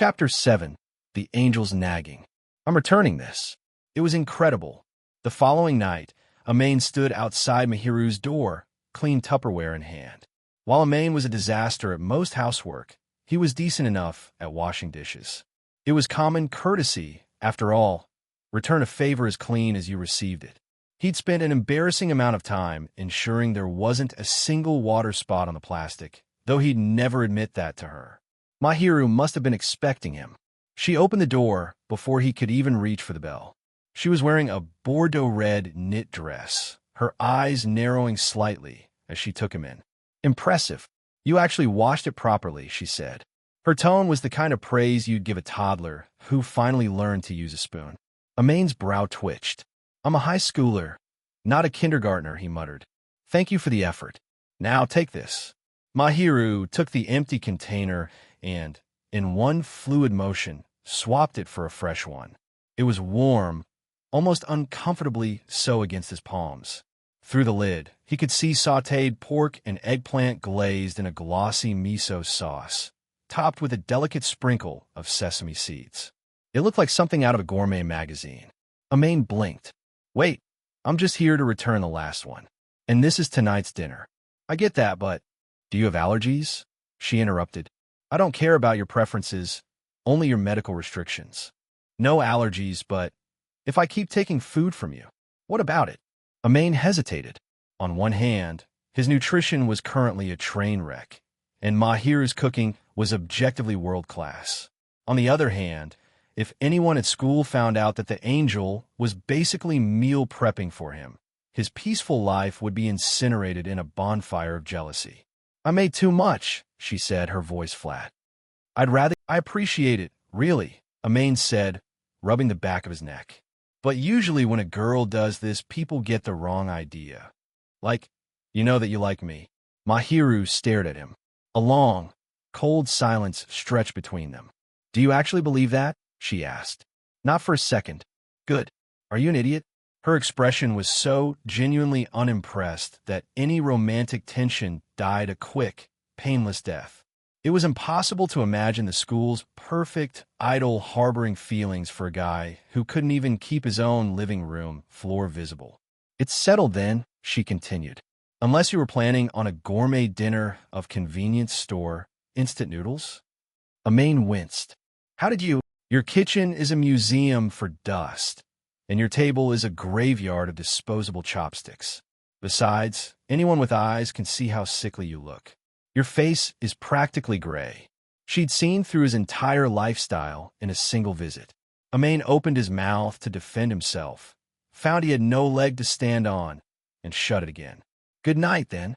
Chapter 7. The Angel's Nagging. I'm returning this. It was incredible. The following night, Amain stood outside Mahiru's door, clean Tupperware in hand. While Amain was a disaster at most housework, he was decent enough at washing dishes. It was common courtesy, after all. Return a favor as clean as you received it. He'd spent an embarrassing amount of time ensuring there wasn't a single water spot on the plastic, though he'd never admit that to her. Mahiru must have been expecting him. She opened the door before he could even reach for the bell. She was wearing a Bordeaux-red knit dress, her eyes narrowing slightly as she took him in. Impressive. You actually washed it properly, she said. Her tone was the kind of praise you'd give a toddler who finally learned to use a spoon. Amain's brow twitched. I'm a high schooler, not a kindergartner, he muttered. Thank you for the effort. Now take this. Mahiru took the empty container and, in one fluid motion, swapped it for a fresh one. It was warm, almost uncomfortably so against his palms. Through the lid, he could see sautéed pork and eggplant glazed in a glossy miso sauce, topped with a delicate sprinkle of sesame seeds. It looked like something out of a gourmet magazine. Amain blinked. Wait, I'm just here to return the last one. And this is tonight's dinner. I get that, but do you have allergies? She interrupted. I don't care about your preferences, only your medical restrictions. No allergies, but if I keep taking food from you, what about it? Amain hesitated. On one hand, his nutrition was currently a train wreck, and Mahiru's cooking was objectively world-class. On the other hand, if anyone at school found out that the angel was basically meal prepping for him, his peaceful life would be incinerated in a bonfire of jealousy. I made too much, she said, her voice flat. I appreciate it, really, Amain said, rubbing the back of his neck. But usually when a girl does this, people get the wrong idea. Like, you know that you like me. Mahiru stared at him. A long, cold silence stretched between them. Do you actually believe that? She asked. Not for a second. Good. Are you an idiot? Her expression was so genuinely unimpressed that any romantic tension died a quick, painless death. It was impossible to imagine the school's perfect idol harboring feelings for a guy who couldn't even keep his own living room floor visible. It's settled then, she continued. Unless you were planning on a gourmet dinner of convenience store instant noodles? Amain winced. How did you? Your kitchen is a museum for dust, and your table is a graveyard of disposable chopsticks. Besides, anyone with eyes can see how sickly you look. Your face is practically gray. She'd seen through his entire lifestyle in a single visit. Amain opened his mouth to defend himself, found he had no leg to stand on, and shut it again. Good night, then.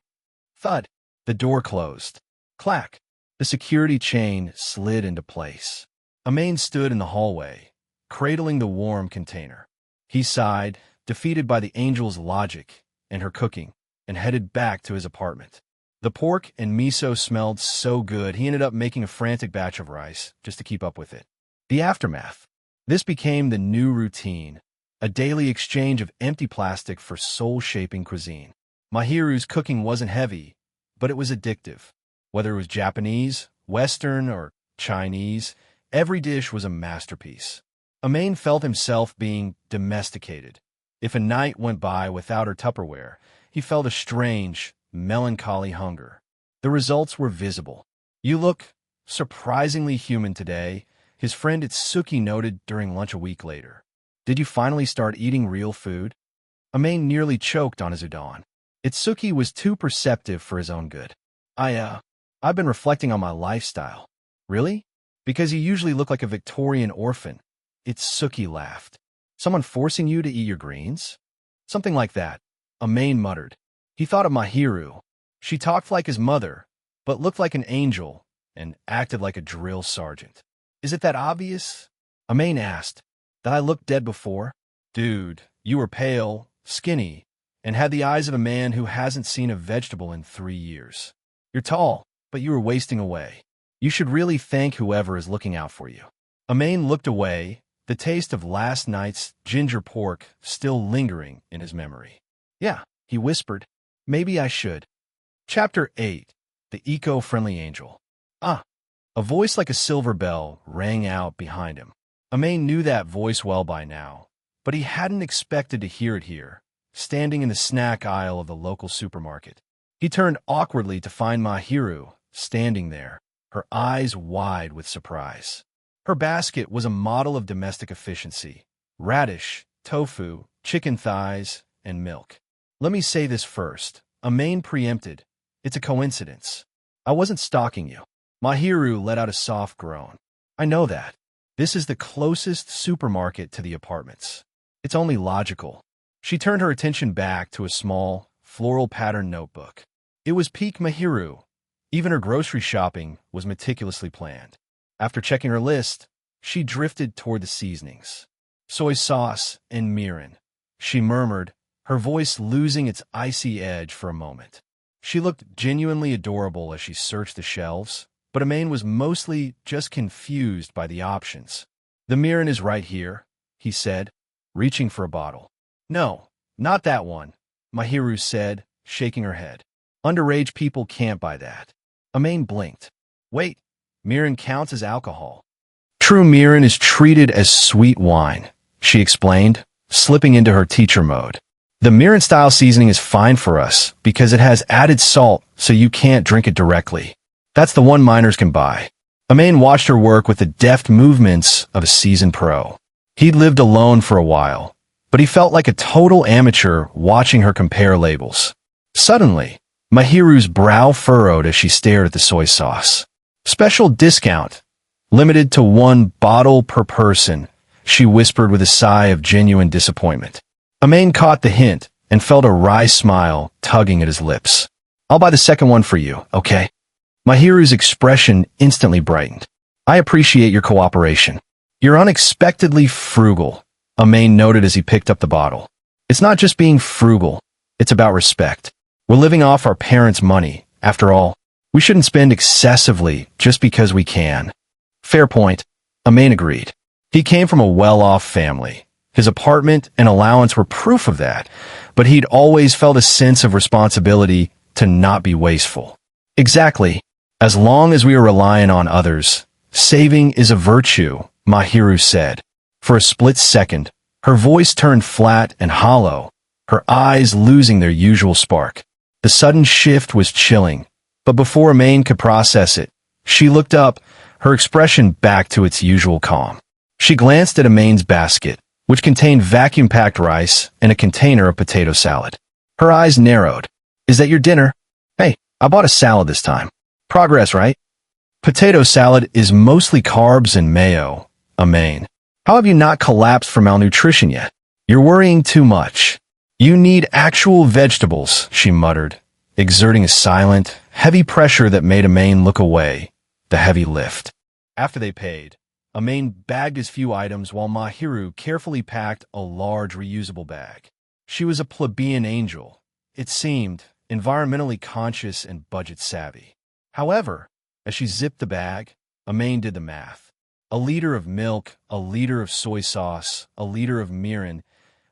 Thud. The door closed. Clack. The security chain slid into place. Amain stood in the hallway, cradling the warm container. He sighed, defeated by the angel's logic and her cooking, and headed back to his apartment. The pork and miso smelled so good, he ended up making a frantic batch of rice just to keep up with it. The aftermath. This became the new routine, a daily exchange of empty plastic for soul-shaping cuisine. Mahiru's cooking wasn't heavy, but it was addictive. Whether it was Japanese, Western, or Chinese, every dish was a masterpiece. Amain felt himself being domesticated. If a night went by without her Tupperware, he felt a strange, melancholy hunger. The results were visible. You look surprisingly human today, his friend Itsuki noted during lunch a week later. Did you finally start eating real food? Amain nearly choked on his udon. Itsuki was too perceptive for his own good. I've been reflecting on my lifestyle. Really? Because you usually look like a Victorian orphan. Itsuki laughed. Someone forcing you to eat your greens? Something like that. Amain muttered. He thought of Mahiru. She talked like his mother, but looked like an angel and acted like a drill sergeant. Is it that obvious? Amain asked. That I looked dead before? Dude, you were pale, skinny, and had the eyes of a man who hasn't seen a vegetable in 3 years. You're tall, but you were wasting away. You should really thank whoever is looking out for you. Amain looked away, the taste of last night's ginger pork still lingering in his memory. Yeah, he whispered. Maybe I should. Chapter 8. The Eco-Friendly Angel. A voice like a silver bell rang out behind him. Amain knew that voice well by now, but he hadn't expected to hear it here, standing in the snack aisle of the local supermarket. He turned awkwardly to find Mahiru standing there, her eyes wide with surprise. Her basket was a model of domestic efficiency: radish, tofu, chicken thighs, and milk. Let me say this first. Amain preempted. It's a coincidence. I wasn't stalking you. Mahiru let out a soft groan. I know that. This is the closest supermarket to the apartments. It's only logical. She turned her attention back to a small, floral-patterned notebook. It was peak Mahiru. Even her grocery shopping was meticulously planned. After checking her list, she drifted toward the seasonings. Soy sauce and mirin, she murmured, her voice losing its icy edge for a moment. She looked genuinely adorable as she searched the shelves, but Amain was mostly just confused by the options. The mirin is right here, he said, reaching for a bottle. No, not that one, Mahiru said, shaking her head. Underage people can't buy that. Amain blinked. Wait, mirin counts as alcohol. True mirin is treated as sweet wine, she explained, slipping into her teacher mode. The mirin-style seasoning is fine for us because it has added salt, so you can't drink it directly. That's the one minors can buy. Amain watched her work with the deft movements of a seasoned pro. He'd lived alone for a while, but he felt like a total amateur watching her compare labels. Suddenly, Mahiru's brow furrowed as she stared at the soy sauce. Special discount. Limited to one bottle per person, she whispered with a sigh of genuine disappointment. Amain caught the hint and felt a wry smile tugging at his lips. I'll buy the second one for you, okay? Mahiru's expression instantly brightened. I appreciate your cooperation. You're unexpectedly frugal, Amain noted as he picked up the bottle. It's not just being frugal, it's about respect. We're living off our parents' money. After all, we shouldn't spend excessively just because we can. Fair point, Amain agreed. He came from a well-off family. His apartment and allowance were proof of that, but he'd always felt a sense of responsibility to not be wasteful. Exactly. As long as we are relying on others, saving is a virtue, Mahiru said. For a split second, her voice turned flat and hollow, her eyes losing their usual spark. The sudden shift was chilling, but before Amain could process it, she looked up, her expression back to its usual calm. She glanced at Amain's basket, which contained vacuum-packed rice and a container of potato salad. Her eyes narrowed. Is that your dinner? Hey, I bought a salad this time. Progress, right? Potato salad is mostly carbs and mayo, Amain. How have you not collapsed from malnutrition yet? You're worrying too much. You need actual vegetables, she muttered, exerting a silent, heavy pressure that made Amain look away, the heavy lift. After they paid, Amain bagged his few items while Mahiru carefully packed a large reusable bag. She was a plebeian angel, it seemed, environmentally conscious and budget-savvy. However, as she zipped the bag, Amain did the math. A liter of milk, a liter of soy sauce, a liter of mirin.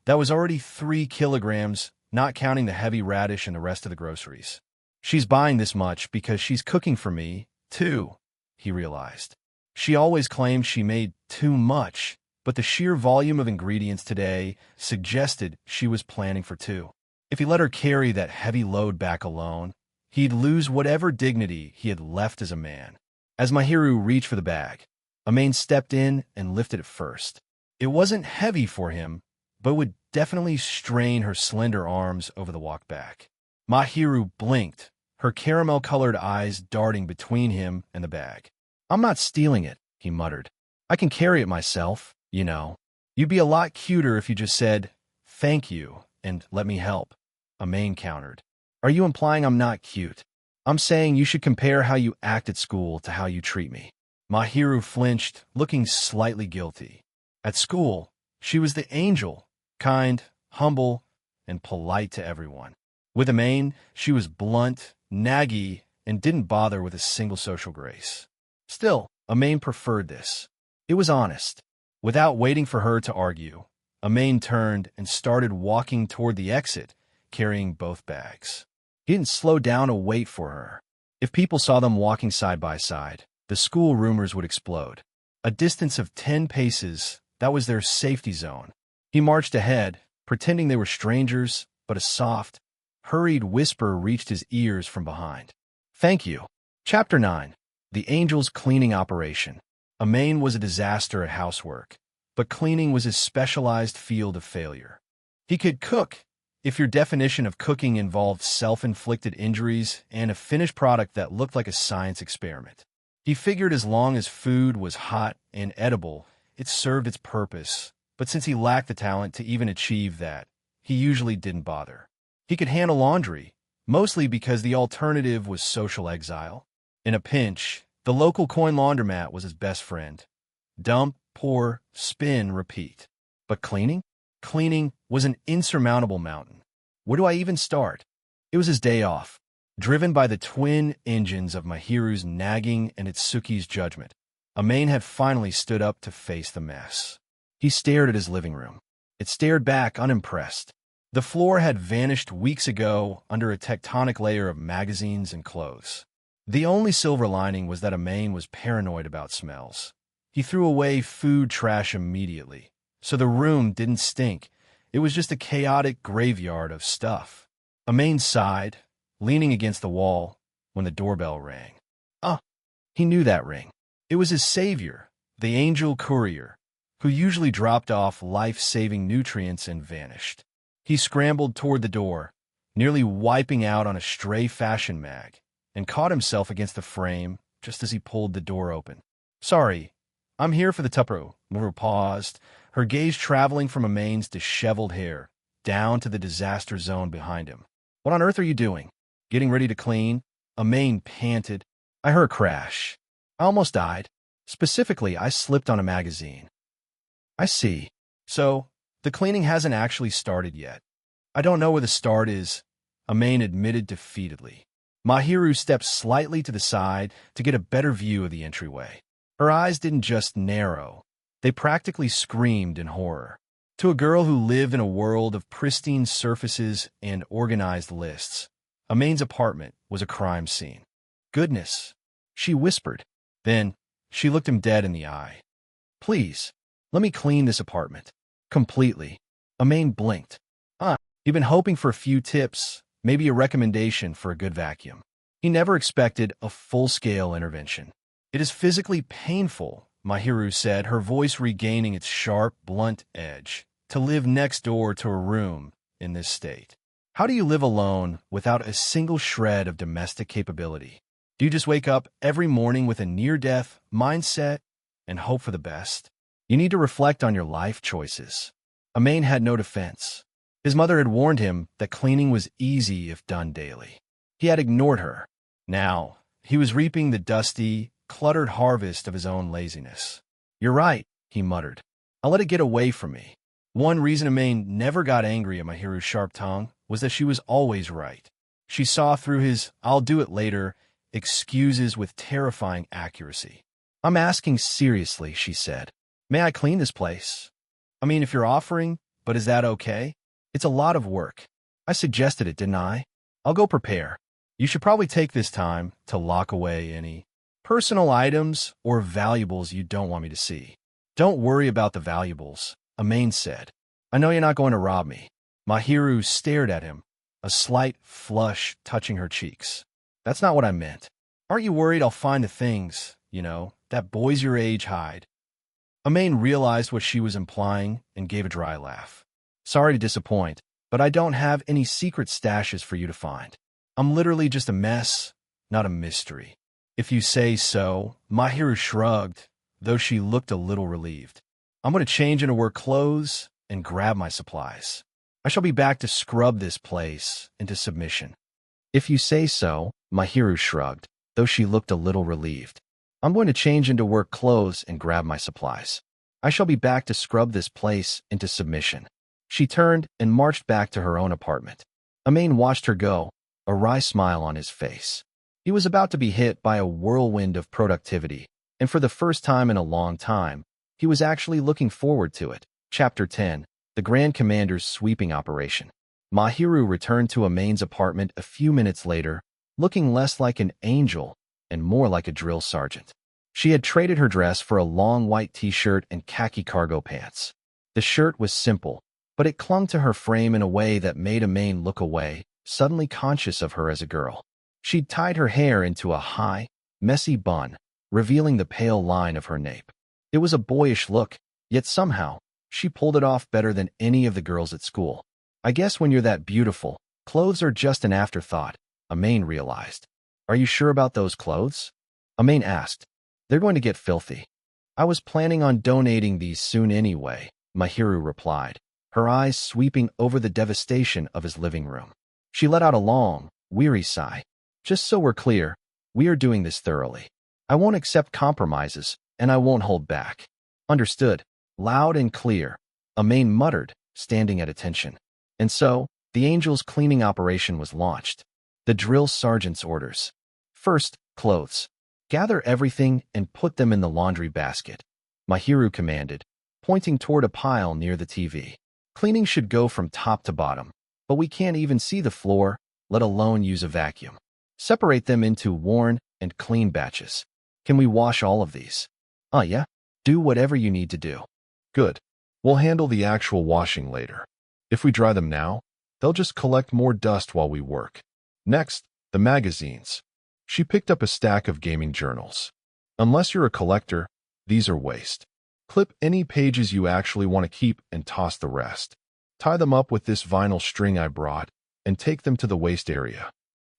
That was already 3 kilograms, not counting the heavy radish and the rest of the groceries. She's buying this much because she's cooking for me, too, he realized. She always claimed she made too much, but the sheer volume of ingredients today suggested she was planning for 2. If he let her carry that heavy load back alone, he'd lose whatever dignity he had left as a man. As Mahiru reached for the bag, Amain stepped in and lifted it first. It wasn't heavy for him, but would definitely strain her slender arms over the walk back. Mahiru blinked, her caramel-colored eyes darting between him and the bag. I'm not stealing it, he muttered. I can carry it myself, you know. You'd be a lot cuter if you just said, thank you, and let me help, Amain countered. Are you implying I'm not cute? I'm saying you should compare how you act at school to how you treat me. Mahiru flinched, looking slightly guilty. At school, she was the angel, kind, humble, and polite to everyone. With Amain, she was blunt, naggy, and didn't bother with a single social grace. Still, Amain preferred this. It was honest. Without waiting for her to argue, Amain turned and started walking toward the exit, carrying both bags. He didn't slow down to wait for her. If people saw them walking side by side, the school rumors would explode. A distance of 10 paces, that was their safety zone. He marched ahead, pretending they were strangers, but a soft, hurried whisper reached his ears from behind. Thank you. Chapter 9. The Angels' Cleaning Operation. Amain was a disaster at housework, but cleaning was his specialized field of failure. He could cook, if your definition of cooking involved self-inflicted injuries and a finished product that looked like a science experiment. He figured as long as food was hot and edible, it served its purpose, but since he lacked the talent to even achieve that, he usually didn't bother. He could handle laundry, mostly because the alternative was social exile. In a pinch, the local coin laundromat was his best friend. Dump, pour, spin, repeat. But cleaning? Cleaning was an insurmountable mountain. Where do I even start? It was his day off. Driven by the twin engines of Mahiru's nagging and Itsuki's judgment, Amain had finally stood up to face the mess. He stared at his living room. It stared back unimpressed. The floor had vanished weeks ago under a tectonic layer of magazines and clothes. The only silver lining was that Amain was paranoid about smells. He threw away food trash immediately, so the room didn't stink. It was just a chaotic graveyard of stuff. Amain sighed, leaning against the wall, when the doorbell rang. He knew that ring. It was his savior, the angel courier, who usually dropped off life-saving nutrients and vanished. He scrambled toward the door, nearly wiping out on a stray fashion mag, and caught himself against the frame just as he pulled the door open. Sorry, I'm here for the Tupro. Muru paused, her gaze traveling from Amain's disheveled hair down to the disaster zone behind him. What on earth are you doing? Getting ready to clean? Amain panted. I heard a crash. I almost died. Specifically, I slipped on a magazine. I see. So, the cleaning hasn't actually started yet. I don't know where the start is, Amain admitted defeatedly. Mahiru stepped slightly to the side to get a better view of the entryway. Her eyes didn't just narrow. They practically screamed in horror. To a girl who lived in a world of pristine surfaces and organized lists, Amain's apartment was a crime scene. Goodness, she whispered. Then, she looked him dead in the eye. Please, let me clean this apartment. Completely. Amain blinked. He'd been hoping for a few tips, maybe a recommendation for a good vacuum. He never expected a full-scale intervention. It is physically painful, Mahiru said, her voice regaining its sharp, blunt edge, to live next door to a room in this state. How do you live alone without a single shred of domestic capability? Do you just wake up every morning with a near-death mindset and hope for the best? You need to reflect on your life choices. Amain had no defense. His mother had warned him that cleaning was easy if done daily. He had ignored her. Now, he was reaping the dusty, cluttered harvest of his own laziness. You're right, he muttered. I'll let it get away from me. One reason Amain never got angry at Mahiru's sharp tongue was that she was always right. She saw through his "I'll do it later" excuses with terrifying accuracy. I'm asking seriously, she said. May I clean this place? I mean, if you're offering, but is that okay? It's a lot of work. I suggested it, didn't I? I'll go prepare. You should probably take this time to lock away any personal items or valuables you don't want me to see. Don't worry about the valuables, Amain said. I know you're not going to rob me. Mahiru stared at him, a slight flush touching her cheeks. That's not what I meant. Aren't you worried I'll find the things, that boys your age hide? Amain realized what she was implying and gave a dry laugh. Sorry to disappoint, but I don't have any secret stashes for you to find. I'm literally just a mess, not a mystery. If you say so, Mahiru shrugged, though she looked a little relieved. I'm going to change into work clothes and grab my supplies. I shall be back to scrub this place into submission. If you say so, Mahiru shrugged, though she looked a little relieved. I'm going to change into work clothes and grab my supplies. I shall be back to scrub this place into submission. She turned and marched back to her own apartment. Amain watched her go, a wry smile on his face. He was about to be hit by a whirlwind of productivity, and for the first time in a long time, he was actually looking forward to it. Chapter 10. The Grand Commander's Sweeping Operation. Mahiru returned to Amain's apartment a few minutes later, looking less like an angel and more like a drill sergeant. She had traded her dress for a long white t-shirt and khaki cargo pants. The shirt was simple, but it clung to her frame in a way that made Amain look away, suddenly conscious of her as a girl. She'd tied her hair into a high, messy bun, revealing the pale line of her nape. It was a boyish look, yet somehow, she pulled it off better than any of the girls at school. I guess when you're that beautiful, clothes are just an afterthought, Amain realized. Are you sure about those clothes? Amain asked. They're going to get filthy. I was planning on donating these soon anyway, Mahiru replied, her eyes sweeping over the devastation of his living room. She let out a long, weary sigh. Just so we're clear, we are doing this thoroughly. I won't accept compromises, and I won't hold back. Understood. Loud and clear, Amain muttered, standing at attention. And so, the Angels' cleaning operation was launched. The drill sergeant's orders. First, clothes. Gather everything and put them in the laundry basket, Mahiru commanded, pointing toward a pile near the TV. Cleaning should go from top to bottom, but we can't even see the floor, let alone use a vacuum. Separate them into worn and clean batches. Can we wash all of these? Yeah. Do whatever you need to do. Good. We'll handle the actual washing later. If we dry them now, they'll just collect more dust while we work. Next, the magazines. She picked up a stack of gaming journals. Unless you're a collector, these are waste. Clip any pages you actually want to keep and toss the rest. Tie them up with this vinyl string I brought and take them to the waste area.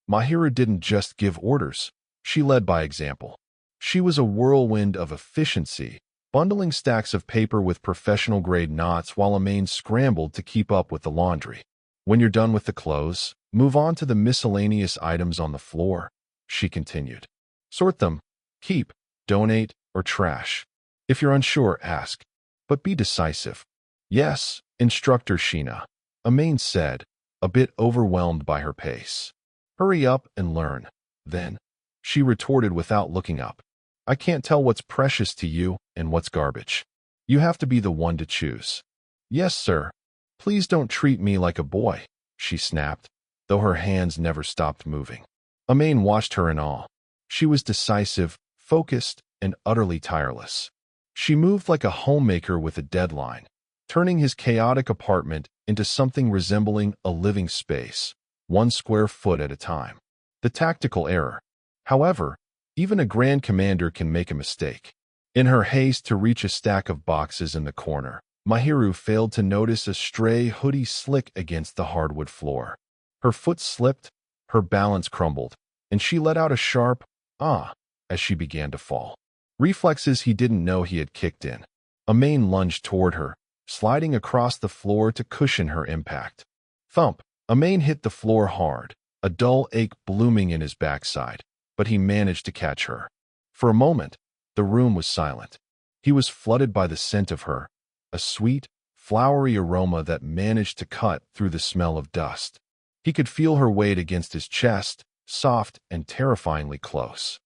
Mahiru didn't just give orders. She led by example. She was a whirlwind of efficiency, bundling stacks of paper with professional-grade knots while Amain scrambled to keep up with the laundry. When you're done with the clothes, move on to the miscellaneous items on the floor, she continued. Sort them, keep, donate, or trash. If you're unsure, ask, but be decisive. Yes, Instructor Sheena, Amain said, a bit overwhelmed by her pace. Hurry up and learn. Then, she retorted without looking up. I can't tell what's precious to you and what's garbage. You have to be the one to choose. Yes, sir. Please don't treat me like a boy, she snapped, though her hands never stopped moving. Amain watched her in awe. She was decisive, focused, and utterly tireless. She moved like a homemaker with a deadline, turning his chaotic apartment into something resembling a living space, 1 square foot at a time. The tactical error. However, even a Grand Commander can make a mistake. In her haste to reach a stack of boxes in the corner, Mahiru failed to notice a stray hoodie slick against the hardwood floor. Her foot slipped, her balance crumbled, and she let out a sharp, "ah," as she began to fall. Reflexes he didn't know he had kicked in. Amain lunged toward her, sliding across the floor to cushion her impact. Thump! Amain hit the floor hard, a dull ache blooming in his backside, but he managed to catch her. For a moment, the room was silent. He was flooded by the scent of her, a sweet, flowery aroma that managed to cut through the smell of dust. He could feel her weight against his chest, soft and terrifyingly close.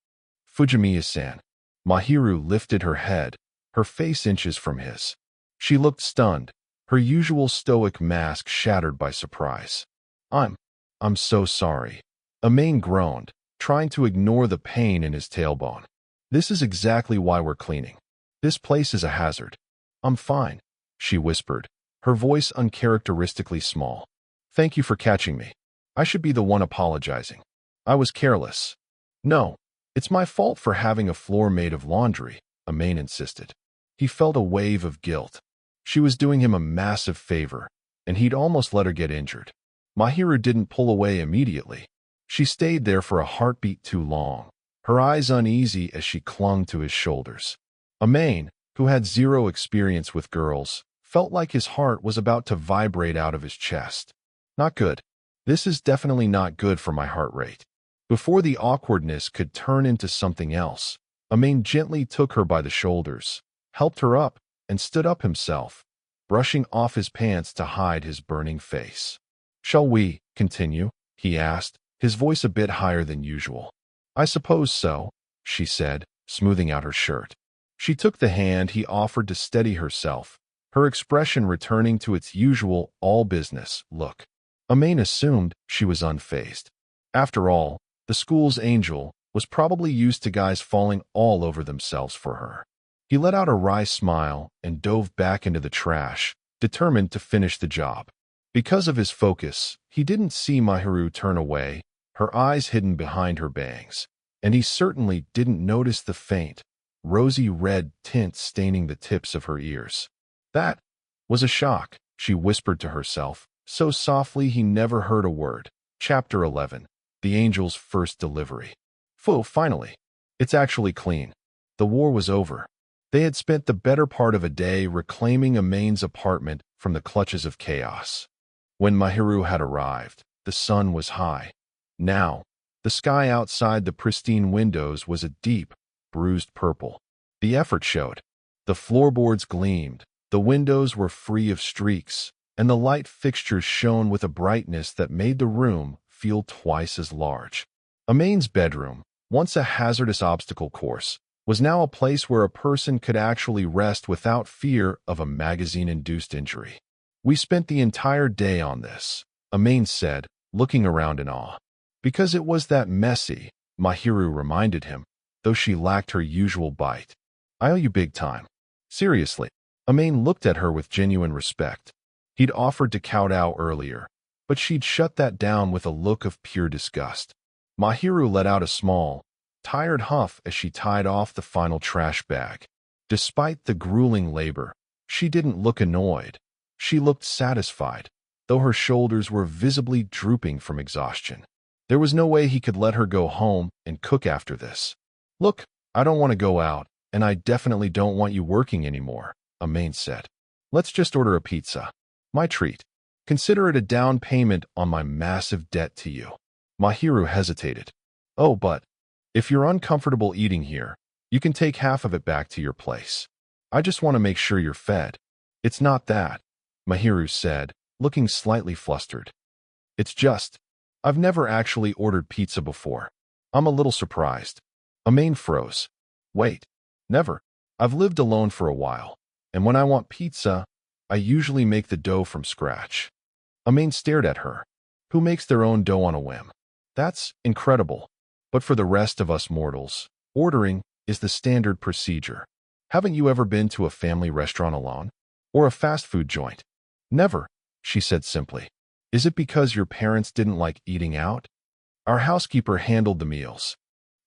Fujimiya-san. Mahiru lifted her head, her face inches from his. She looked stunned, her usual stoic mask shattered by surprise. I'm so sorry. Amain groaned, trying to ignore the pain in his tailbone. This is exactly why we're cleaning. This place is a hazard. I'm fine, she whispered, her voice uncharacteristically small. Thank you for catching me. I should be the one apologizing. I was careless. No, it's my fault for having a floor made of laundry, Amain insisted. He felt a wave of guilt. She was doing him a massive favor, and he'd almost let her get injured. Mahiru didn't pull away immediately. She stayed there for a heartbeat too long, her eyes uneasy as she clung to his shoulders. Amain, who had zero experience with girls, felt like his heart was about to vibrate out of his chest. Not good. This is definitely not good for my heart rate. Before the awkwardness could turn into something else, Amain gently took her by the shoulders, helped her up, and stood up himself, brushing off his pants to hide his burning face. Shall we continue? He asked, his voice a bit higher than usual. I suppose so, she said, smoothing out her shirt. She took the hand he offered to steady herself, her expression returning to its usual all-business look. Amain assumed she was unfazed. After all, the school's angel, was probably used to guys falling all over themselves for her. He let out a wry smile and dove back into the trash, determined to finish the job. Because of his focus, he didn't see Mahiru turn away, her eyes hidden behind her bangs, and he certainly didn't notice the faint, rosy red tint staining the tips of her ears. That was a shock, she whispered to herself, so softly he never heard a word. Chapter 11. The Angel's First Delivery. Finally. It's actually clean. The war was over. They had spent the better part of a day reclaiming Amain's apartment from the clutches of chaos. When Mahiru had arrived, the sun was high. Now, the sky outside the pristine windows was a deep, bruised purple. The effort showed. The floorboards gleamed, the windows were free of streaks, and the light fixtures shone with a brightness that made the room feel twice as large. Amain's bedroom, once a hazardous obstacle course, was now a place where a person could actually rest without fear of a magazine-induced injury. We spent the entire day on this, Amain said, looking around in awe. Because it was that messy, Mahiru reminded him, though she lacked her usual bite. I owe you big time. Seriously. Amain looked at her with genuine respect. He'd offered to kowtow earlier, but she'd shut that down with a look of pure disgust. Mahiru let out a small, tired huff as she tied off the final trash bag. Despite the grueling labor, she didn't look annoyed. She looked satisfied, though her shoulders were visibly drooping from exhaustion. There was no way he could let her go home and cook after this. Look, I don't want to go out, and I definitely don't want you working anymore, Amain said. Let's just order a pizza. My treat. Consider it a down payment on my massive debt to you. Mahiru hesitated. Oh, but if you're uncomfortable eating here, you can take half of it back to your place. I just want to make sure you're fed. It's not that, Mahiru said, looking slightly flustered. It's just, I've never actually ordered pizza before. I'm a little surprised. Amain froze. Wait, never. I've lived alone for a while, and when I want pizza, I usually make the dough from scratch. Amain stared at her. Who makes their own dough on a whim? That's incredible. But for the rest of us mortals, ordering is the standard procedure. Haven't you ever been to a family restaurant alone? Or a fast food joint? Never, she said simply. Is it because your parents didn't like eating out? Our housekeeper handled the meals.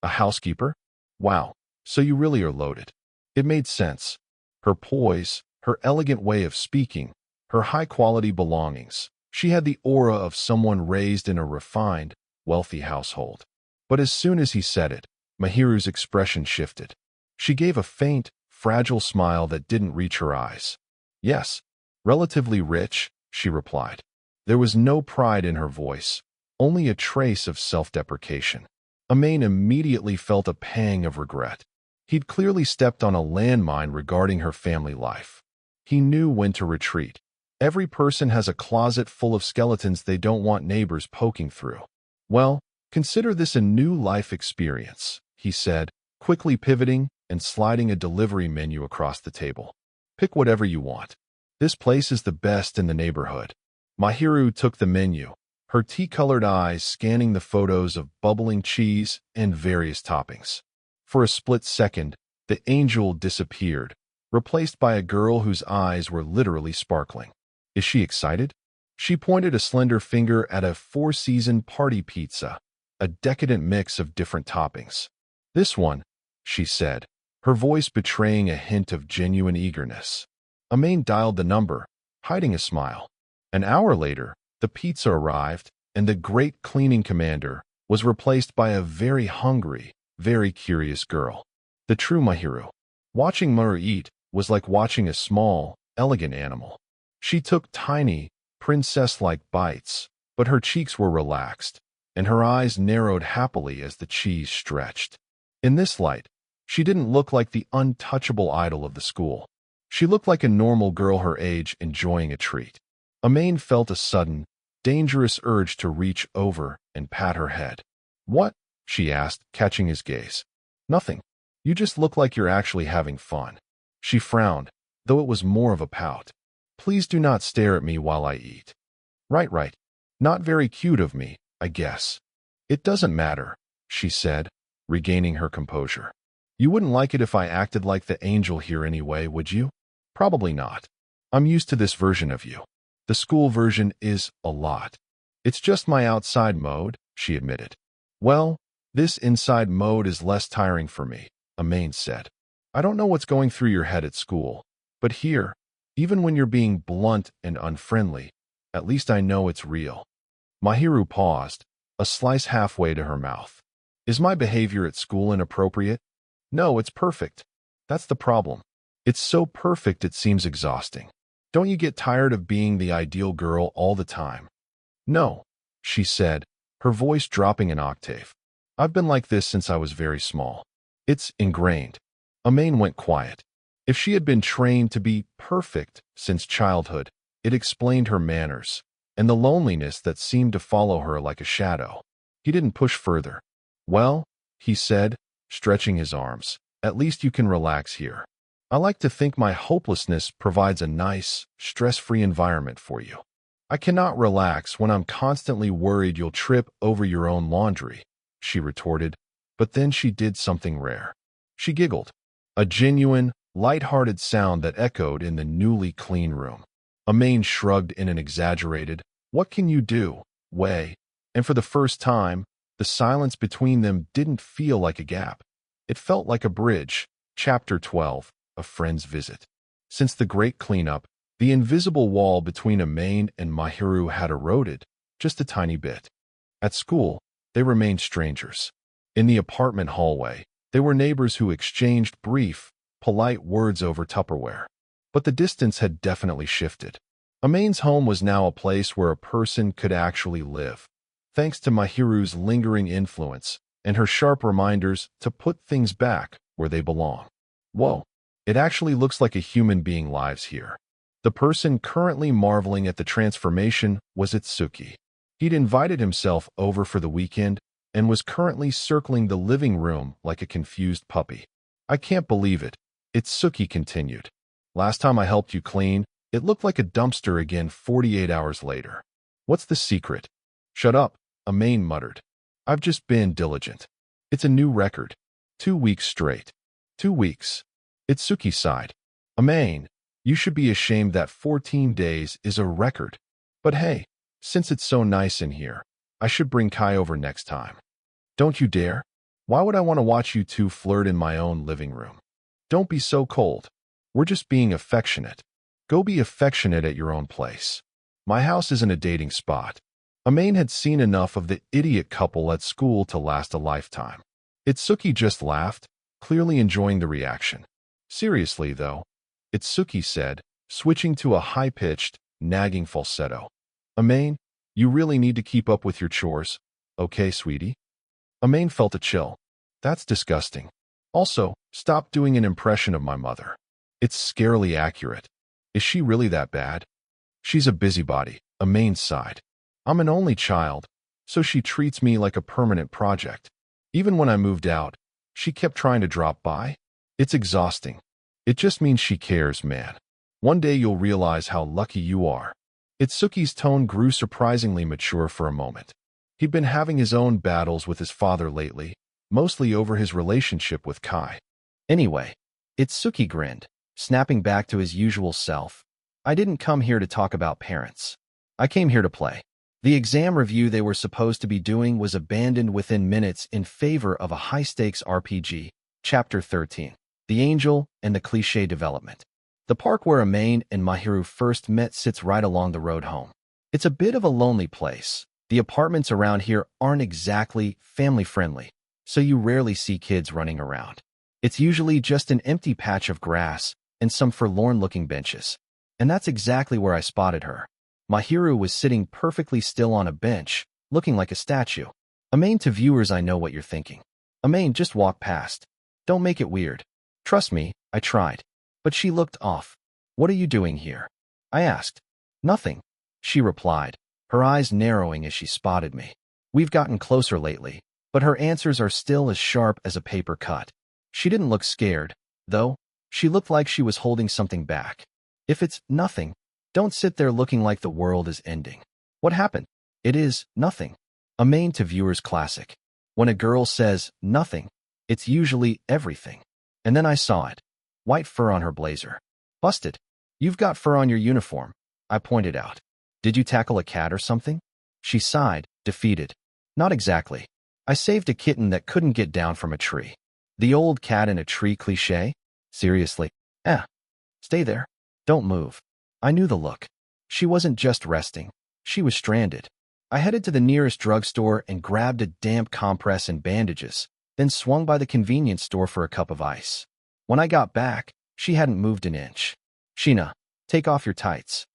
A housekeeper? Wow, so you really are loaded. It made sense. Her poise, her elegant way of speaking, her high-quality belongings. She had the aura of someone raised in a refined, wealthy household. But as soon as he said it, Mahiru's expression shifted. She gave a faint, fragile smile that didn't reach her eyes. Yes, relatively rich, she replied. There was no pride in her voice, only a trace of self-deprecation. Amain immediately felt a pang of regret. He'd clearly stepped on a landmine regarding her family life. He knew when to retreat. Every person has a closet full of skeletons they don't want neighbors poking through. Well, consider this a new life experience, he said, quickly pivoting and sliding a delivery menu across the table. Pick whatever you want. This place is the best in the neighborhood. Mahiru took the menu, her tea-colored eyes scanning the photos of bubbling cheese and various toppings. For a split second, the angel disappeared, replaced by a girl whose eyes were literally sparkling. Is she excited? She pointed a slender finger at a four-season party pizza, a decadent mix of different toppings. This one, she said, her voice betraying a hint of genuine eagerness. Amain dialed the number, hiding a smile. An hour later, the pizza arrived, and the great cleaning commander was replaced by a very hungry, very curious girl. The true Mahiru. Watching Mahiru eat was like watching a small, elegant animal. She took tiny, princess-like bites, but her cheeks were relaxed, and her eyes narrowed happily as the cheese stretched. In this light, she didn't look like the untouchable idol of the school. She looked like a normal girl her age enjoying a treat. Amain felt a sudden, dangerous urge to reach over and pat her head. What? She asked, catching his gaze. Nothing. You just look like you're actually having fun. She frowned, though it was more of a pout. Please do not stare at me while I eat. Right. Not very cute of me, I guess. It doesn't matter, she said, regaining her composure. You wouldn't like it if I acted like the angel here anyway, would you? Probably not. I'm used to this version of you. The school version is a lot. It's just my outside mode, she admitted. Well, this inside mode is less tiring for me, Amain said. I don't know what's going through your head at school, but here, even when you're being blunt and unfriendly, at least I know it's real. Mahiru paused, a slice halfway to her mouth. Is my behavior at school inappropriate? No, it's perfect. That's the problem. It's so perfect it seems exhausting. Don't you get tired of being the ideal girl all the time? No, she said, her voice dropping an octave. I've been like this since I was very small. It's ingrained. Amain went quiet. If she had been trained to be perfect since childhood, it explained her manners and the loneliness that seemed to follow her like a shadow. He didn't push further. Well, he said, stretching his arms, at least you can relax here. I like to think my hopelessness provides a nice, stress-free environment for you. I cannot relax when I'm constantly worried you'll trip over your own laundry, she retorted, but then she did something rare. She giggled, a genuine, light-hearted sound that echoed in the newly clean room. Amain shrugged in an exaggerated, "What can you do?" way, and for the first time, the silence between them didn't feel like a gap. It felt like a bridge. Chapter 12, A Friend's Visit. Since the Great Cleanup, the invisible wall between Amain and Mahiru had eroded, just a tiny bit. At school, they remained strangers. In the apartment hallway, they were neighbors who exchanged brief, polite words over Tupperware. But the distance had definitely shifted. Amain's home was now a place where a person could actually live, thanks to Mahiru's lingering influence and her sharp reminders to put things back where they belong. Whoa, it actually looks like a human being lives here. The person currently marveling at the transformation was Itsuki. He'd invited himself over for the weekend and was currently circling the living room like a confused puppy. I can't believe it, Itsuki continued. Last time I helped you clean, it looked like a dumpster again 48 hours later. What's the secret? Shut up, Amain muttered. I've just been diligent. It's a new record. 2 weeks straight. 2 weeks. Itsuki sighed. Amain, you should be ashamed that 14 days is a record. But hey, since it's so nice in here, I should bring Kai over next time. Don't you dare. Why would I want to watch you two flirt in my own living room? Don't be so cold. We're just being affectionate. Go be affectionate at your own place. My house isn't a dating spot. Amain had seen enough of the idiot couple at school to last a lifetime. Itsuki just laughed, clearly enjoying the reaction. Seriously, though, Itsuki said, switching to a high-pitched, nagging falsetto. Amain, you really need to keep up with your chores. Okay, sweetie? Amain felt a chill. That's disgusting. Also, stop doing an impression of my mother. It's scarily accurate. Is she really that bad? She's a busybody, Amain sighed. I'm an only child, so she treats me like a permanent project. Even when I moved out, she kept trying to drop by. It's exhausting. It just means she cares, man. One day you'll realize how lucky you are. Itsuki's tone grew surprisingly mature for a moment. He'd been having his own battles with his father lately, mostly over his relationship with Kai. Anyway, Itsuki grinned, snapping back to his usual self. I didn't come here to talk about parents. I came here to play. The exam review they were supposed to be doing was abandoned within minutes in favor of a high-stakes RPG. Chapter 13. The Angel and the Cliché Development. The park where Amain and Mahiru first met sits right along the road home. It's a bit of a lonely place. The apartments around here aren't exactly family-friendly, so you rarely see kids running around. It's usually just an empty patch of grass and some forlorn-looking benches. And that's exactly where I spotted her. Mahiru was sitting perfectly still on a bench, looking like a statue. Amain, to viewers, I know what you're thinking. Amain, just walk past. Don't make it weird. Trust me, I tried. But she looked off. What are you doing here? I asked. Nothing, she replied, her eyes narrowing as she spotted me. We've gotten closer lately, but her answers are still as sharp as a paper cut. She didn't look scared, though. She looked like she was holding something back. If it's nothing, don't sit there looking like the world is ending. What happened? It is nothing. Amain, to viewers classic. When a girl says nothing, It's usually everything. And then I saw it. White fur on her blazer. Busted. You've got fur on your uniform, I pointed out. Did you tackle a cat or something? She sighed, defeated. Not exactly. I saved a kitten that couldn't get down from a tree. The old cat in a tree cliché? Seriously? Stay there. Don't move. I knew the look. She wasn't just resting. She was stranded. I headed to the nearest drugstore and grabbed a damp compress and bandages, then swung by the convenience store for a cup of ice. When I got back, she hadn't moved an inch. Sheena, take off your tights.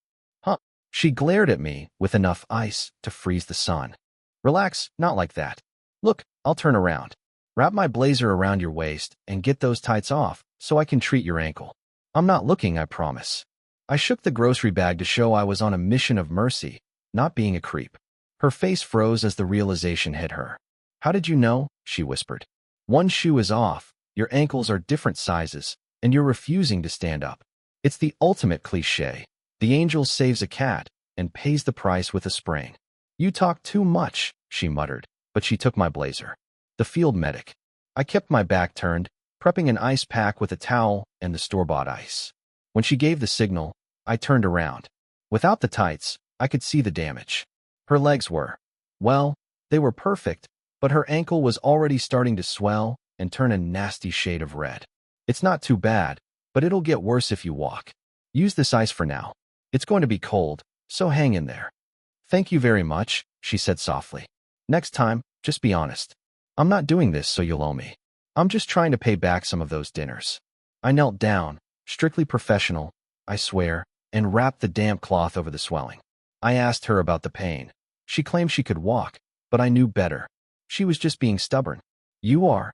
Huh? She glared at me with enough ice to freeze the sun. Relax, not like that. Look, I'll turn around. Wrap my blazer around your waist and get those tights off so I can treat your ankle. I'm not looking, I promise. I shook the grocery bag to show I was on a mission of mercy, not being a creep. Her face froze as the realization hit her. How did you know? She whispered. One shoe is off, your ankles are different sizes, and you're refusing to stand up. It's the ultimate cliché. The angel saves a cat and pays the price with a sprain. You talk too much, she muttered, but she took my blazer. The field medic. I kept my back turned, prepping an ice pack with a towel and the store-bought ice. When she gave the signal, I turned around. Without the tights, I could see the damage. Her legs were, well, they were perfect, but her ankle was already starting to swell and turn a nasty shade of red. It's not too bad, but it'll get worse if you walk. Use this ice for now. It's going to be cold, so hang in there. Thank you very much, she said softly. Next time, just be honest. I'm not doing this so you'll owe me. I'm just trying to pay back some of those dinners. I knelt down, strictly professional, I swear, and wrapped the damp cloth over the swelling. I asked her about the pain. She claimed she could walk, but I knew better. She was just being stubborn. You are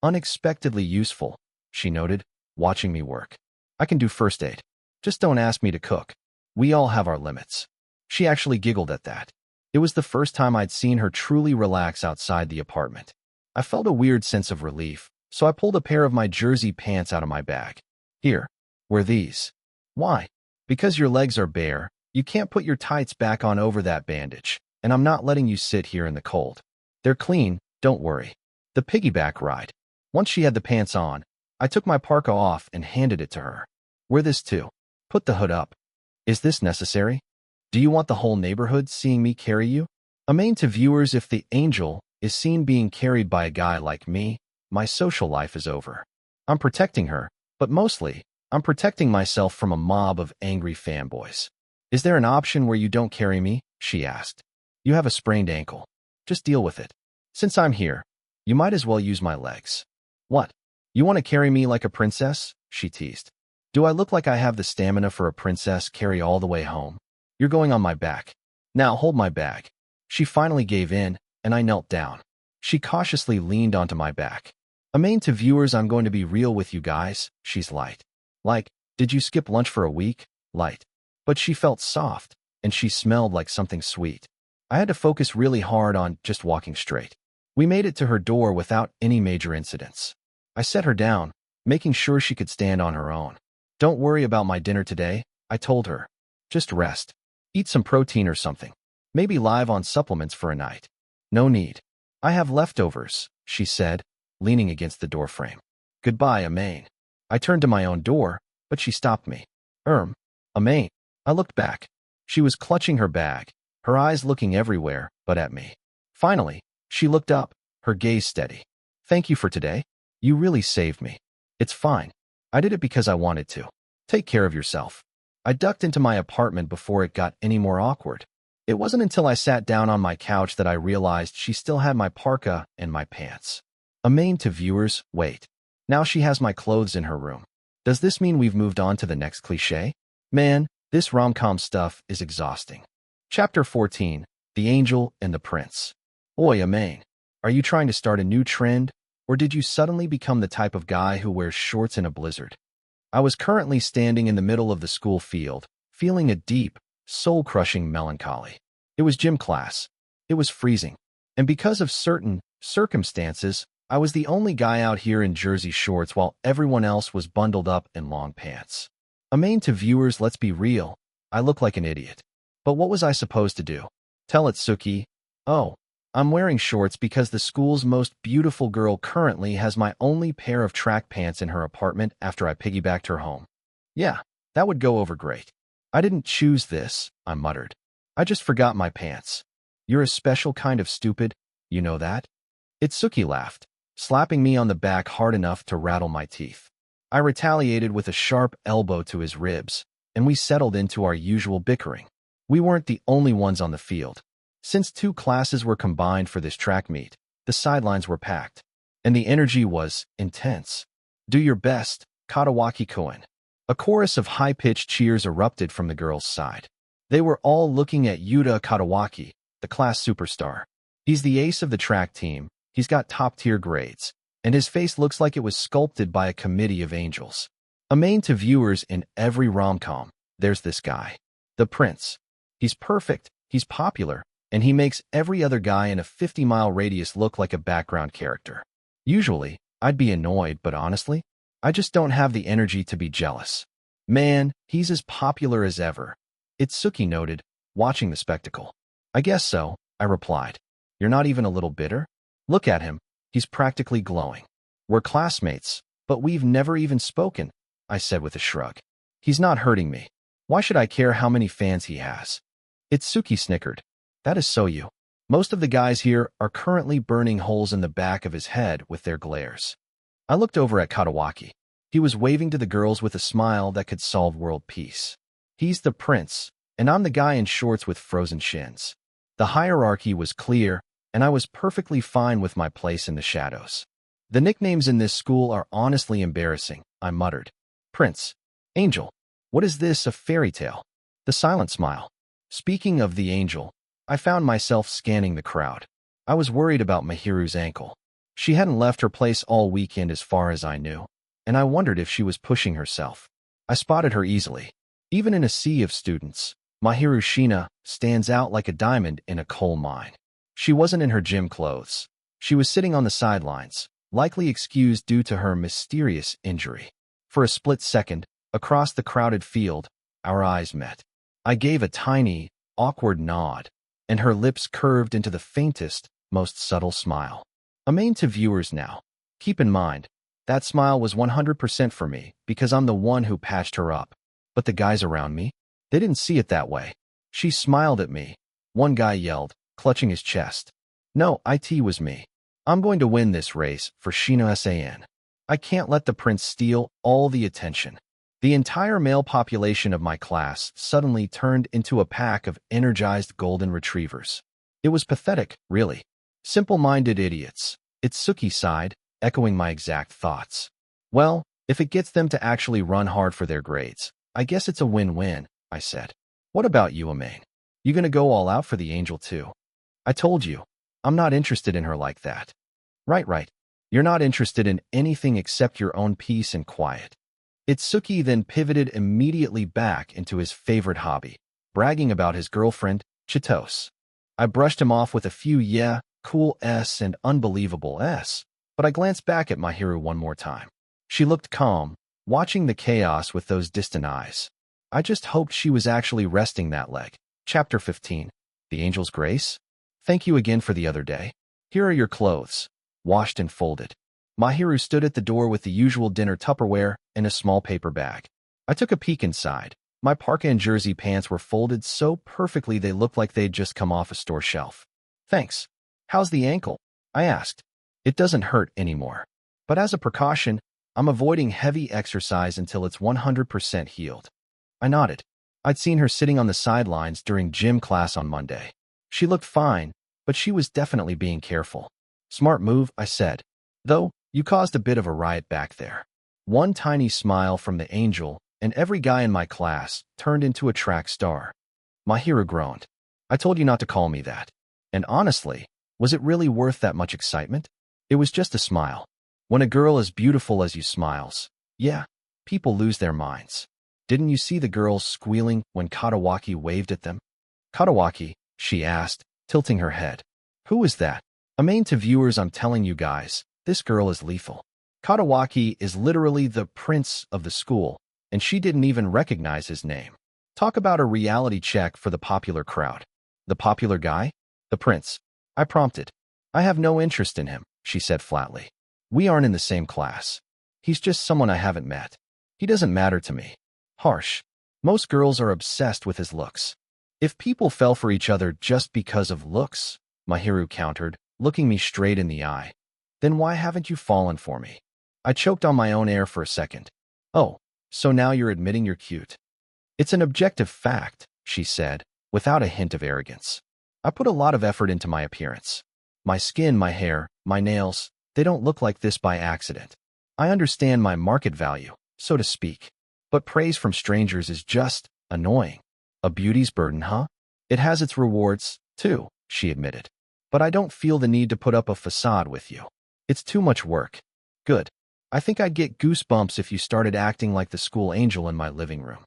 unexpectedly useful, she noted, watching me work. I can do first aid. Just don't ask me to cook. We all have our limits. She actually giggled at that. It was the first time I'd seen her truly relax outside the apartment. I felt a weird sense of relief, so I pulled a pair of my jersey pants out of my bag. Here, wear these. Why? Because your legs are bare, you can't put your tights back on over that bandage, and I'm not letting you sit here in the cold. They're clean, don't worry. The piggyback ride. Once she had the pants on, I took my parka off and handed it to her. Wear this too. Put the hood up. Is this necessary? Do you want the whole neighborhood seeing me carry you? A main to viewers: if the angel is seen being carried by a guy like me, my social life is over. I'm protecting her, but mostly, I'm protecting myself from a mob of angry fanboys. Is there an option where you don't carry me? She asked. You have a sprained ankle. Just deal with it. Since I'm here, you might as well use my legs. What? You want to carry me like a princess? She teased. Do I look like I have the stamina for a princess carry all the way home? You're going on my back. Now hold my bag. She finally gave in, and I knelt down. She cautiously leaned onto my back. A main to viewers: I'm going to be real with you guys. She's light. Like, did you skip lunch for a week? Light. But she felt soft, and she smelled like something sweet. I had to focus really hard on just walking straight. We made it to her door without any major incidents. I set her down, making sure she could stand on her own. Don't worry about my dinner today, I told her. Just rest. Eat some protein or something. Maybe live on supplements for a night. No need. I have leftovers, she said, leaning against the doorframe. Goodbye, Amain. I turned to my own door, but she stopped me. Amain. I looked back. She was clutching her bag, her eyes looking everywhere but at me. Finally, she looked up, her gaze steady. Thank you for today. You really saved me. It's fine. I did it because I wanted to. Take care of yourself. I ducked into my apartment before it got any more awkward. It wasn't until I sat down on my couch that I realized she still had my parka and my pants. Amain to viewers: wait. Now she has my clothes in her room. Does this mean we've moved on to the next cliché? Man, this rom-com stuff is exhausting. Chapter 14, The Angel and the Prince. Oi, Amain. Are you trying to start a new trend, or did you suddenly become the type of guy who wears shorts in a blizzard? I was currently standing in the middle of the school field, feeling a deep, soul-crushing melancholy. It was gym class. It was freezing. And because of certain circumstances, I was the only guy out here in jersey shorts while everyone else was bundled up in long pants. Amain to viewers: let's be real. I look like an idiot. But what was I supposed to do? Tell it, Suki. Oh, I'm wearing shorts because the school's most beautiful girl currently has my only pair of track pants in her apartment after I piggybacked her home. Yeah, that would go over great. I didn't choose this, I muttered. I just forgot my pants. You're a special kind of stupid, you know that? Itsuki laughed, slapping me on the back hard enough to rattle my teeth. I retaliated with a sharp elbow to his ribs, and we settled into our usual bickering. We weren't the only ones on the field. Since 2 classes were combined for this track meet, the sidelines were packed, and the energy was intense. Do your best, Katawaki-kun. A chorus of high-pitched cheers erupted from the girls' side. They were all looking at Yuta Katawaki, the class superstar. He's the ace of the track team, he's got top-tier grades, and his face looks like it was sculpted by a committee of angels. A main to viewers in every rom-com, there's this guy. The prince. He's perfect, he's popular, and he makes every other guy in a 50-mile radius look like a background character. Usually, I'd be annoyed, but honestly, I just don't have the energy to be jealous. Man, he's as popular as ever. Itsuki noted, watching the spectacle. I guess so, I replied. You're not even a little bitter? Look at him, he's practically glowing. We're classmates, but we've never even spoken, I said with a shrug. He's not hurting me. Why should I care how many fans he has? Itsuki snickered. That is so you. Most of the guys here are currently burning holes in the back of his head with their glares. I looked over at Katawaki. He was waving to the girls with a smile that could solve world peace. He's the prince, and I'm the guy in shorts with frozen shins. The hierarchy was clear, and I was perfectly fine with my place in the shadows. The nicknames in this school are honestly embarrassing, I muttered. Prince. Angel. What is this, a fairy tale? The silent smile. Speaking of the angel, I found myself scanning the crowd. I was worried about Mahiru's ankle. She hadn't left her place all weekend as far as I knew, and I wondered if she was pushing herself. I spotted her easily. Even in a sea of students, Mahiru Shina stands out like a diamond in a coal mine. She wasn't in her gym clothes. She was sitting on the sidelines, likely excused due to her mysterious injury. For a split second, across the crowded field, our eyes met. I gave a tiny, awkward nod, and her lips curved into the faintest, most subtle smile. A main to viewers now. Keep in mind, that smile was 100% for me because I'm the one who patched her up. But the guys around me, they didn't see it that way. She smiled at me. One guy yelled, clutching his chest. No, it was me. I'm going to win this race for Shino San. I can't let the prince steal all the attention. The entire male population of my class suddenly turned into a pack of energized golden retrievers. It was pathetic, really. Simple-minded idiots. Itsuki sighed, echoing my exact thoughts. Well, if it gets them to actually run hard for their grades, I guess it's a win-win, I said. What about you, Amain? You gonna go all out for the angel too? I told you, I'm not interested in her like that. Right. You're not interested in anything except your own peace and quiet. Itsuki then pivoted immediately back into his favorite hobby, bragging about his girlfriend, Chitose. I brushed him off with a few yeah, cool S and unbelievable S, but I glanced back at Mahiru one more time. She looked calm, watching the chaos with those distant eyes. I just hoped she was actually resting that leg. Chapter 15. The Angel's Grace? Thank you again for the other day. Here are your clothes, washed and folded. Mahiru stood at the door with the usual dinner Tupperware and a small paper bag. I took a peek inside. My parka and jersey pants were folded so perfectly they looked like they'd just come off a store shelf. Thanks. How's the ankle? I asked. It doesn't hurt anymore. But as a precaution, I'm avoiding heavy exercise until it's 100% healed. I nodded. I'd seen her sitting on the sidelines during gym class on Monday. She looked fine, but she was definitely being careful. Smart move, I said. Though, you caused a bit of a riot back there. One tiny smile from the angel, and every guy in my class turned into a track star. Mahiru groaned. I told you not to call me that. And honestly, was it really worth that much excitement? It was just a smile. When a girl as beautiful as you smiles, yeah, people lose their minds. Didn't you see the girls squealing when Katawaki waved at them? Katawaki, she asked, tilting her head. Who is that? Amain to viewers, I'm telling you guys, this girl is lethal. Katawaki is literally the prince of the school, and she didn't even recognize his name. Talk about a reality check for the popular crowd. The popular guy? The prince. I prompted. I have no interest in him, she said flatly. We aren't in the same class. He's just someone I haven't met. He doesn't matter to me. Harsh. Most girls are obsessed with his looks. If people fell for each other just because of looks, Mahiru countered, looking me straight in the eye, then why haven't you fallen for me? I choked on my own air for a second. Oh, so now you're admitting you're cute. It's an objective fact, she said, without a hint of arrogance. I put a lot of effort into my appearance. My skin, my hair, my nails, they don't look like this by accident. I understand my market value, so to speak. But praise from strangers is just annoying. A beauty's burden, huh? It has its rewards, too, she admitted. But I don't feel the need to put up a facade with you. It's too much work. Good. I think I'd get goosebumps if you started acting like the school angel in my living room.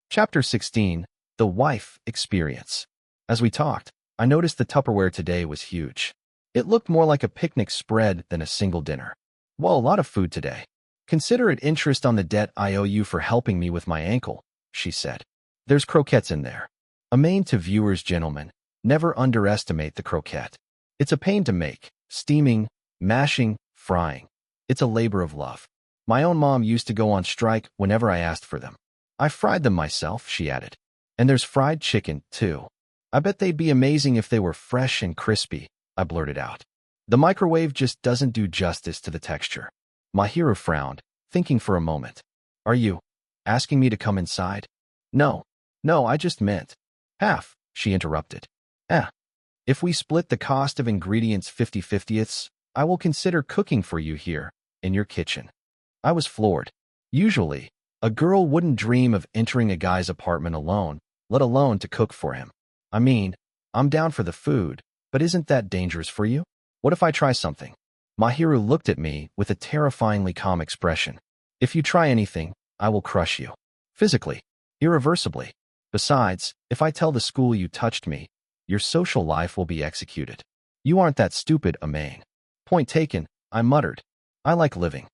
Chapter 16, The Wife Experience. As we talked, I noticed the Tupperware today was huge. It looked more like a picnic spread than a single dinner. Well, a lot of food today. Consider it interest on the debt I owe you for helping me with my ankle, she said. There's croquettes in there. A main to viewers, gentlemen, never underestimate the croquette. It's a pain to make, steaming, mashing, frying. It's a labor of love. My own mom used to go on strike whenever I asked for them. I fried them myself, she added. And there's fried chicken, too. I bet they'd be amazing if they were fresh and crispy, I blurted out. The microwave just doesn't do justice to the texture. Mahiru frowned, thinking for a moment. Are you asking me to come inside? No, I just meant. Half, she interrupted. If we split the cost of ingredients 50/50ths, I will consider cooking for you here, in your kitchen. I was floored. Usually, a girl wouldn't dream of entering a guy's apartment alone, let alone to cook for him. I mean, I'm down for the food, but isn't that dangerous for you? What if I try something? Mahiru looked at me with a terrifyingly calm expression. If you try anything, I will crush you. Physically. Irreversibly. Besides, if I tell the school you touched me, your social life will be executed. You aren't that stupid, Amain. Point taken, I muttered. I like living.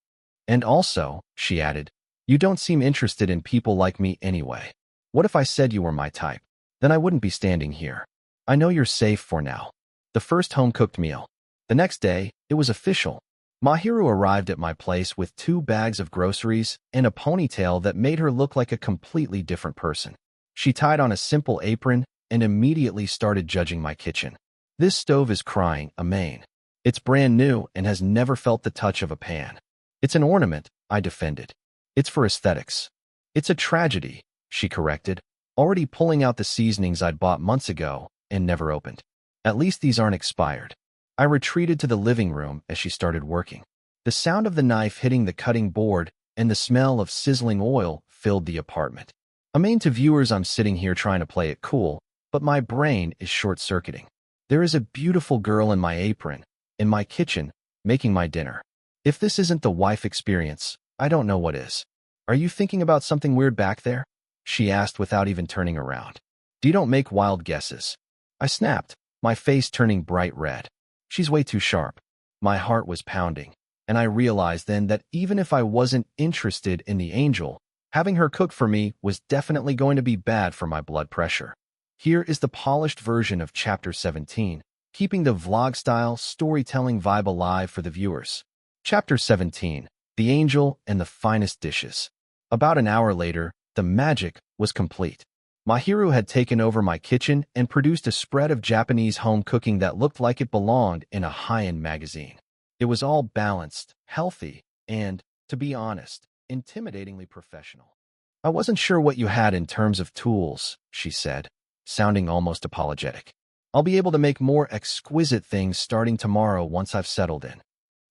And also, she added, you don't seem interested in people like me anyway. What if I said you were my type? Then I wouldn't be standing here. I know you're safe for now. The first home-cooked meal. The next day, it was official. Mahiru arrived at my place with 2 bags of groceries and a ponytail that made her look like a completely different person. She tied on a simple apron and immediately started judging my kitchen. This stove is crying, Amain. It's brand new and has never felt the touch of a pan. It's an ornament, I defended. It's for aesthetics. It's a tragedy, she corrected, already pulling out the seasonings I'd bought months ago and never opened. At least these aren't expired. I retreated to the living room as she started working. The sound of the knife hitting the cutting board and the smell of sizzling oil filled the apartment. Amain to viewers, I'm sitting here trying to play it cool, but my brain is short-circuiting. There is a beautiful girl in my apron, in my kitchen, making my dinner. If this isn't the wife experience, I don't know what is. Are you thinking about something weird back there? She asked without even turning around. Don't make wild guesses. I snapped, my face turning bright red. She's way too sharp. My heart was pounding, and I realized then that even if I wasn't interested in the angel, having her cook for me was definitely going to be bad for my blood pressure. Here is the polished version of Chapter 17, keeping the vlog-style storytelling vibe alive for the viewers. Chapter 17, The Angel and the Finest Dishes. About an hour later, the magic was complete. Mahiru had taken over my kitchen and produced a spread of Japanese home cooking that looked like it belonged in a high-end magazine. It was all balanced, healthy, and, to be honest, intimidatingly professional. I wasn't sure what you had in terms of tools, she said, sounding almost apologetic. I'll be able to make more exquisite things starting tomorrow once I've settled in.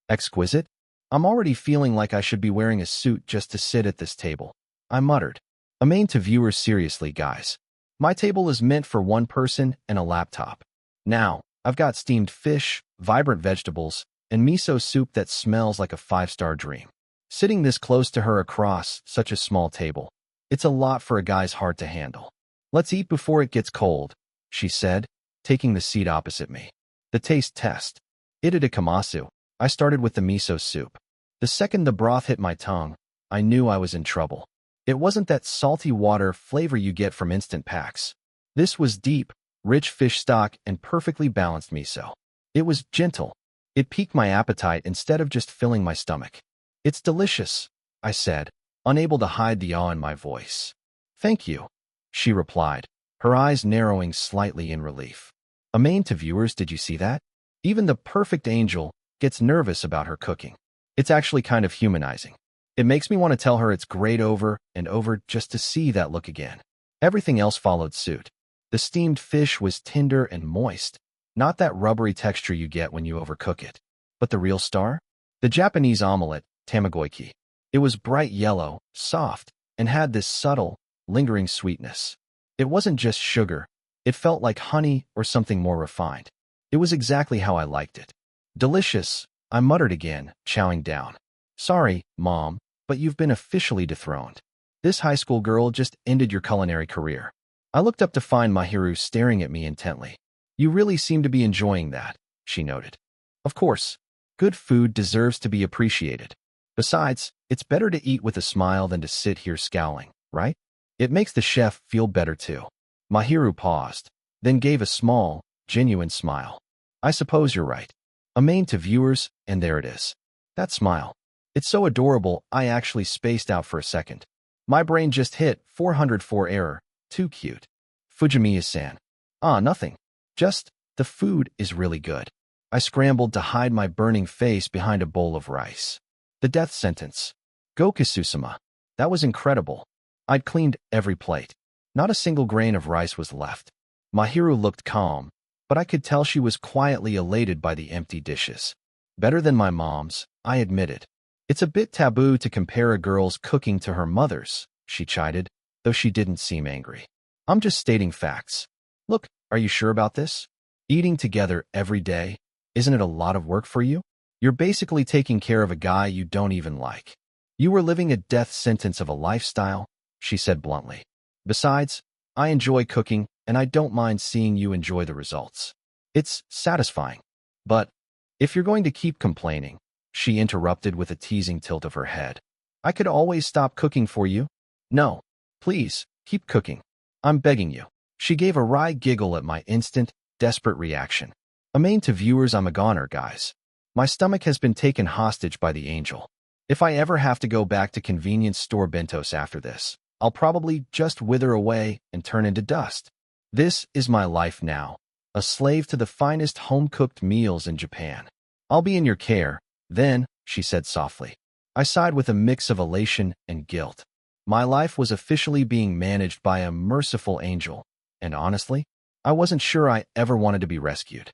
Exquisite? I'm already feeling like I should be wearing a suit just to sit at this table, I muttered. Amain to viewers, seriously, guys. My table is meant for one person and a laptop. Now, I've got steamed fish, vibrant vegetables, and miso soup that smells like a 5-star dream. Sitting this close to her across such a small table, it's a lot for a guy's heart to handle. Let's eat before it gets cold, she said, taking the seat opposite me. The taste test. Itadakimasu. I started with the miso soup. The second the broth hit my tongue, I knew I was in trouble. It wasn't that salty water flavor you get from instant packs. This was deep, rich fish stock and perfectly balanced miso. It was gentle. It piqued my appetite instead of just filling my stomach. "It's delicious," I said, unable to hide the awe in my voice. "Thank you," she replied, her eyes narrowing slightly in relief. Amain to viewers, did you see that? Even the perfect angel gets nervous about her cooking. It's actually kind of humanizing. It makes me want to tell her it's great over and over just to see that look again. Everything else followed suit. The steamed fish was tender and moist, not that rubbery texture you get when you overcook it. But the real star? The Japanese omelette, tamagoyaki. It was bright yellow, soft, and had this subtle, lingering sweetness. It wasn't just sugar. It felt like honey or something more refined. It was exactly how I liked it. "Delicious," I muttered again, chowing down. "Sorry, Mom, but you've been officially dethroned. This high school girl just ended your culinary career." I looked up to find Mahiru staring at me intently. "You really seem to be enjoying that," she noted. "Of course. Good food deserves to be appreciated. Besides, it's better to eat with a smile than to sit here scowling, right? It makes the chef feel better too." Mahiru paused, then gave a small, genuine smile. "I suppose you're right." Amain to viewers, and there it is. That smile. It's so adorable, I actually spaced out for a second. My brain just hit 404 error. Too cute. Fujimiya-san. Nothing. Just, the food is really good. I scrambled to hide my burning face behind a bowl of rice. The death sentence. Gokususama. That was incredible. I'd cleaned every plate. Not a single grain of rice was left. Mahiru looked calm, but I could tell she was quietly elated by the empty dishes. Better than my mom's, I admitted. "It's a bit taboo to compare a girl's cooking to her mother's," she chided, though she didn't seem angry. "I'm just stating facts. Look, are you sure about this? Eating together every day, isn't it a lot of work for you? You're basically taking care of a guy you don't even like. You were living a death sentence of a lifestyle," she said bluntly. "Besides, I enjoy cooking, and I don't mind seeing you enjoy the results. It's satisfying. But if you're going to keep complaining," she interrupted with a teasing tilt of her head, "I could always stop cooking for you. No, please, keep cooking. I'm begging you." She gave a wry giggle at my instant, desperate reaction. Amain to viewers, I'm a goner, guys. My stomach has been taken hostage by the angel. If I ever have to go back to convenience store bentos after this, I'll probably just wither away and turn into dust. This is my life now, a slave to the finest home-cooked meals in Japan. "I'll be in your care, then," she said softly. I sighed with a mix of elation and guilt. My life was officially being managed by a merciful angel, and honestly, I wasn't sure I ever wanted to be rescued.